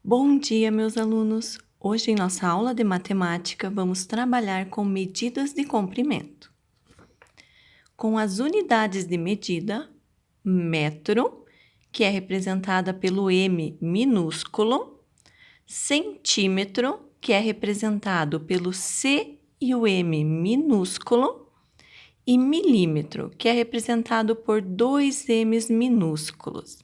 Bom dia, meus alunos! Hoje, em nossa aula de matemática, vamos trabalhar com medidas de comprimento. Com as unidades de medida, metro, que é representada pelo M minúsculo, centímetro, que é representado pelo C e o M minúsculo, e milímetro, que é representado por dois M's minúsculos.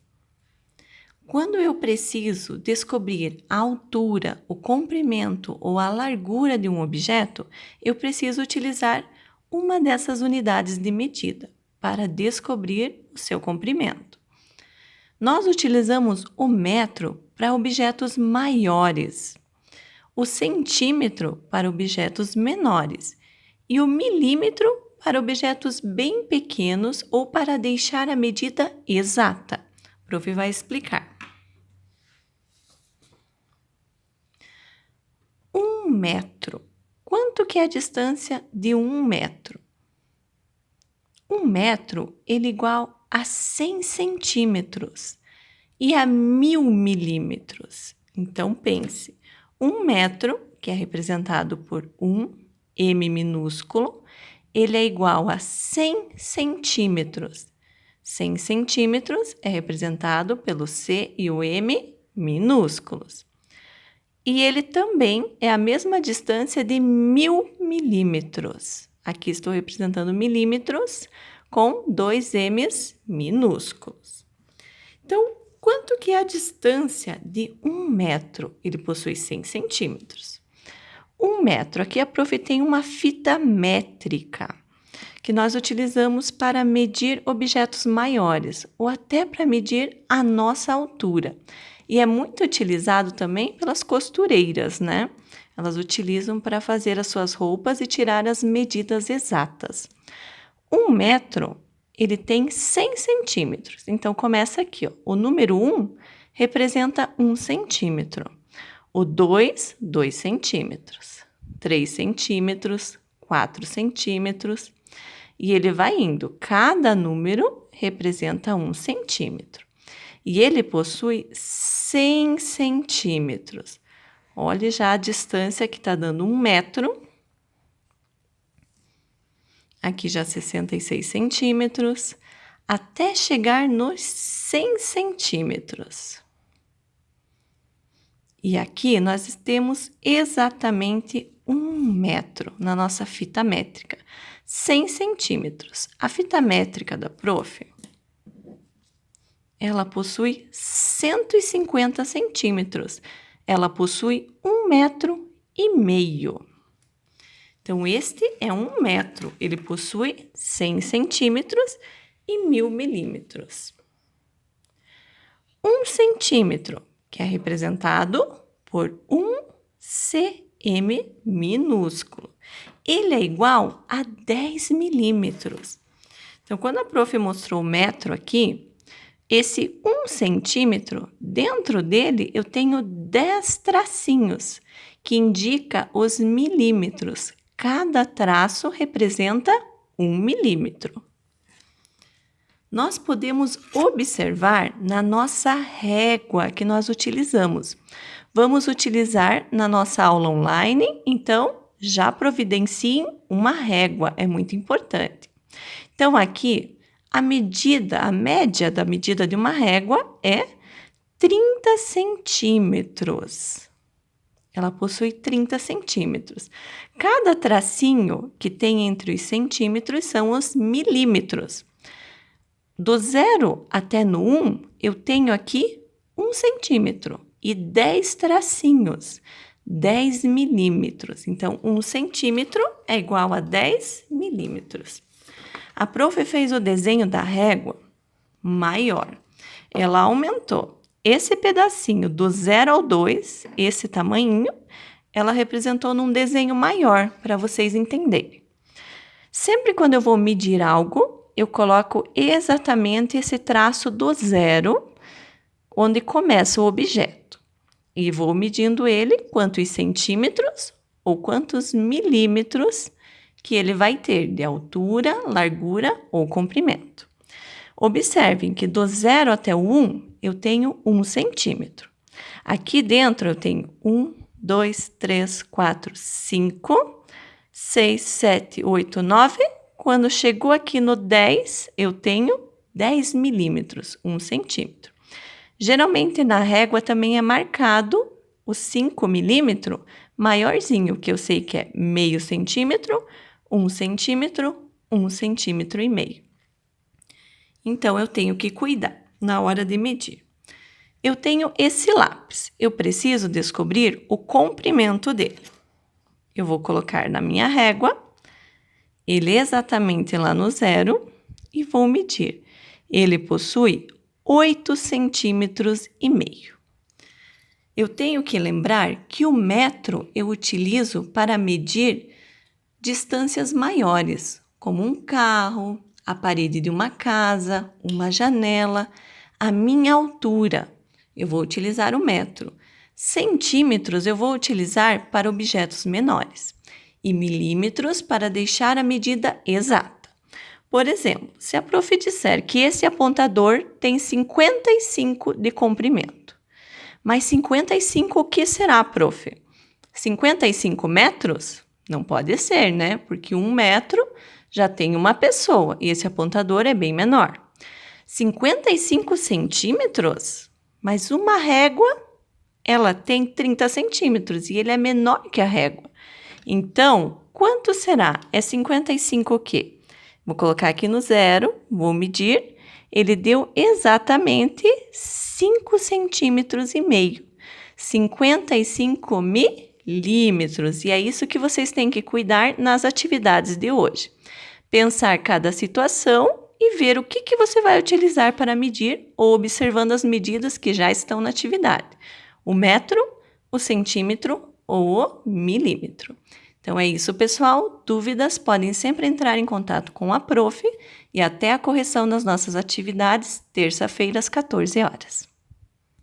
Quando eu preciso descobrir a altura, o comprimento ou a largura de um objeto, eu preciso utilizar uma dessas unidades de medida para descobrir o seu comprimento. Nós utilizamos o metro para objetos maiores, o centímetro para objetos menores e o milímetro para objetos bem pequenos ou para deixar a medida exata. O prof vai explicar. 1 metro. Quanto que é a distância de 1 metro? 1 metro ele é igual a 100 centímetros e a 1000 milímetros. Então, pense, 1 metro, que é representado por 1 M minúsculo, ele é igual a 100 centímetros. 100 centímetros é representado pelo C e o M minúsculos. E ele também é a mesma distância de 1000 milímetros. Aqui estou representando milímetros com dois M's minúsculos. Então, quanto que é a distância de 1 metro? Ele possui 100 centímetros. 1 metro, aqui a prof tem uma fita métrica, que nós utilizamos para medir objetos maiores, ou até para medir a nossa altura. E é muito utilizado também pelas costureiras, né? Elas utilizam para fazer as suas roupas e tirar as medidas exatas. 1 metro, ele tem 100 centímetros. Então, começa aqui, ó. O número 1 representa 1 centímetro. O 2, 2 centímetros. 3 centímetros, 4 centímetros. E ele vai indo. Cada número representa 1 centímetro. E ele possui 100 centímetros. Olhe já a distância que está dando 1 metro. Aqui já 66 centímetros, até chegar nos 100 centímetros. E aqui nós temos exatamente 1 metro na nossa fita métrica, 100 centímetros. A fita métrica da prof, ela possui 150 centímetros. Ela possui 1,5 metro. Então, este é 1 metro. Ele possui 100 centímetros e 1000 milímetros. 1 centímetro, que é representado por 1 cm minúsculo. Ele é igual a 10 milímetros. Então, quando a prof mostrou o metro aqui, esse 1 centímetro, dentro dele eu tenho 10 tracinhos, que indica os milímetros. Cada traço representa 1 milímetro. Nós podemos observar na nossa régua que nós utilizamos. Vamos utilizar na nossa aula online, então já providenciem uma régua, é muito importante. Então, aqui, a média da medida de uma régua é 30 centímetros. Ela possui 30 centímetros. Cada tracinho que tem entre os centímetros são os milímetros. Do 0 até no 1, eu tenho aqui 1 centímetro e 10 tracinhos, 10 milímetros. Então, 1 centímetro é igual a 10 milímetros. A prof fez o desenho da régua maior. Ela aumentou. Esse pedacinho do 0 ao 2, esse tamanhinho, ela representou num desenho maior, para vocês entenderem. Sempre quando eu vou medir algo, eu coloco exatamente esse traço do 0, onde começa o objeto. E vou medindo ele quantos centímetros ou quantos milímetros que ele vai ter de altura, largura ou comprimento. Observem que do 0 até o 1, eu tenho 1 centímetro. Aqui dentro eu tenho 1, 2, 3, 4, 5, 6, 7, 8, 9. Quando chegou aqui no 10, eu tenho 10 milímetros, 1 centímetro. Geralmente, na régua também é marcado o 5 milímetro maiorzinho, que eu sei que é meio centímetro, 1 centímetro, 1 centímetro e meio. Então, eu tenho que cuidar na hora de medir. Eu tenho esse lápis. Eu preciso descobrir o comprimento dele. Eu vou colocar na minha régua, ele exatamente lá no 0, e vou medir. Ele possui 8 centímetros e meio. Eu tenho que lembrar que o metro eu utilizo para medir distâncias maiores, como um carro, a parede de uma casa, uma janela, a minha altura. Eu vou utilizar o metro. Centímetros eu vou utilizar para objetos menores e milímetros para deixar a medida exata. Por exemplo, se a prof disser que esse apontador tem 55 de comprimento, mas 55 o que será, prof? 55 metros? Não pode ser, né? Porque 1 metro já tem uma pessoa e esse apontador é bem menor. 55 centímetros? Mas uma régua, ela tem 30 centímetros e ele é menor que a régua. Então, quanto será? É 55 o quê? Vou colocar aqui no 0, vou medir. Ele deu exatamente 5 centímetros e meio. 55 milímetros. E é isso que vocês têm que cuidar nas atividades de hoje. Pensar cada situação e ver o que você vai utilizar para medir ou observando as medidas que já estão na atividade. O metro, o centímetro ou o milímetro. Então é isso, pessoal. Dúvidas podem sempre entrar em contato com a prof e até a correção das nossas atividades, terça-feira às 14 horas.